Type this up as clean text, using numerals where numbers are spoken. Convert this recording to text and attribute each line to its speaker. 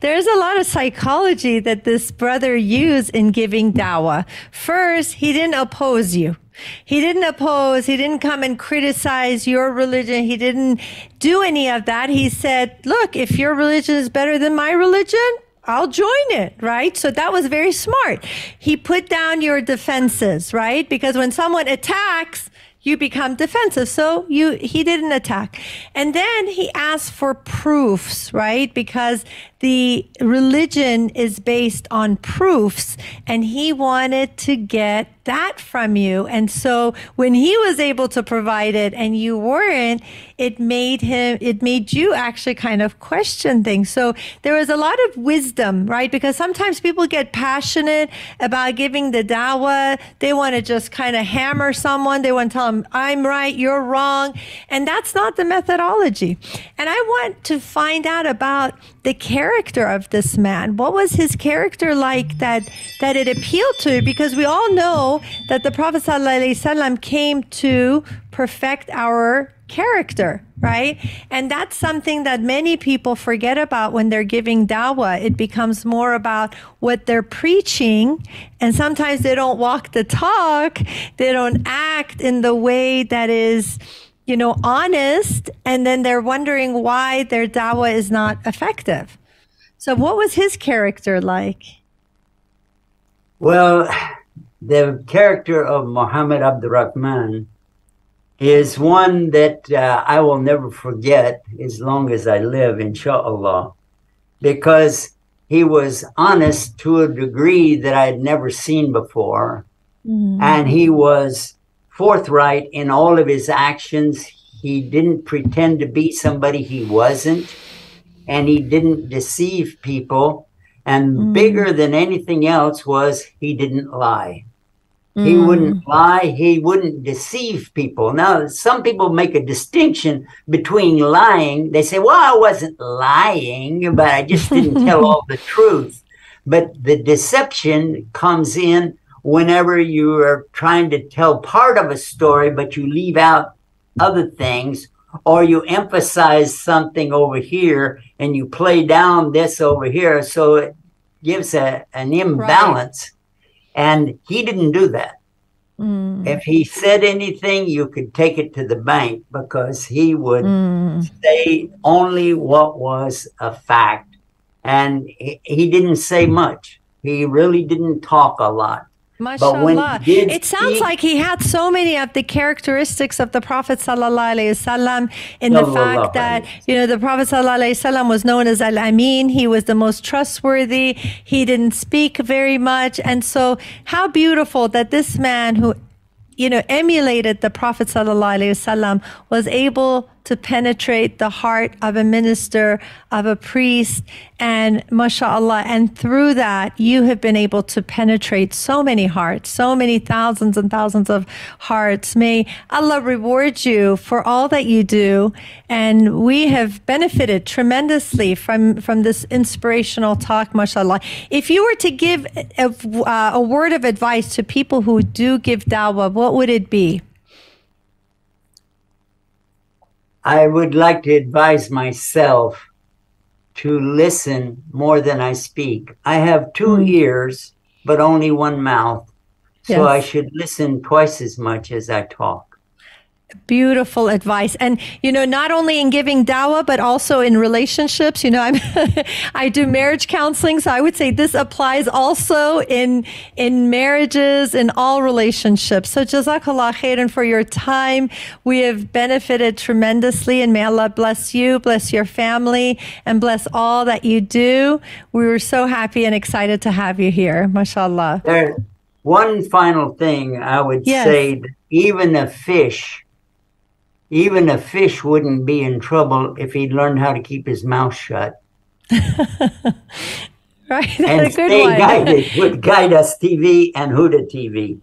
Speaker 1: There's a lot of psychology that this brother used in giving dawah. First, he didn't oppose you. He didn't oppose. He didn't come and criticize your religion. He didn't do any of that. He said, look, if your religion is better than my religion, I'll join it, right? So that was very smart. He put down your defenses, right? Because when someone attacks, you become defensive. So he didn't attack. And then he asked for proofs, right? Because the religion is based on proofs, and he wanted to get that from you. And so when he was able to provide it and you weren't, it made you actually kind of question things. So there was a lot of wisdom, right? Because sometimes people get passionate about giving the dawah. They want to just kind of hammer someone. They want to tell them, I'm right, you're wrong. And that's not the methodology. And I want to find out about the character of this man. What was his character like that it appealed to? Because we all know that the Prophet ﷺ came to perfect our character, right? And that's something that many people forget about when they're giving dawah. It becomes more about what they're preaching, and sometimes they don't walk the talk. They don't act in the way that is, honest, and then they're wondering why their dawah is not effective. So what was his character like?
Speaker 2: Well, the character of Muhammad Abdurrahman is one that I will never forget as long as I live, inshallah, because he was honest to a degree that I had never seen before. And he was forthright in all of his actions. He didn't pretend to be somebody he wasn't, and he didn't deceive people. And bigger than anything else was he didn't lie. He wouldn't lie. He wouldn't deceive people. Now, some people make a distinction between lying. They say, well, I wasn't lying, but I just didn't tell all the truth. But the deception comes in whenever you are trying to tell part of a story, but you leave out other things, or you emphasize something over here and you play down this over here. So it gives an imbalance. Right. And he didn't do that. If he said anything, you could take it to the bank, because he would say only what was a fact. And he didn't say much. He really didn't talk a lot.
Speaker 1: MashaAllah. It sounds like he had so many of the characteristics of the Prophet ﷺ in the fact that, the Prophet ﷺ was known as Al-Amin. He was the most trustworthy. He didn't speak very much. And so how beautiful that this man who, emulated the Prophet ﷺ was able to penetrate the heart of a minister, of a priest, and mashallah. And through that, you have been able to penetrate so many hearts, so many thousands and thousands of hearts. May Allah reward you for all that you do. And we have benefited tremendously from this inspirational talk, mashallah. If you were to give a word of advice to people who do give dawah, what would it be?
Speaker 2: I would like to advise myself to listen more than I speak. I have 2 ears, but only 1 mouth. So I should listen twice as much as I talk.
Speaker 1: Beautiful advice. And, not only in giving dawah, but also in relationships. I do marriage counseling. So I would say this applies also in marriages, in all relationships. So Jazakallah khairan for your time. We have benefited tremendously, and may Allah bless you, bless your family, and bless all that you do. We were so happy and excited to have you here. MashaAllah.
Speaker 2: One final thing I would say, that even a fish wouldn't be in trouble if he learned how to keep his mouth shut.
Speaker 1: Right,
Speaker 2: and
Speaker 1: a good
Speaker 2: stay
Speaker 1: one.
Speaker 2: guided with Guide Us TV and Huda TV.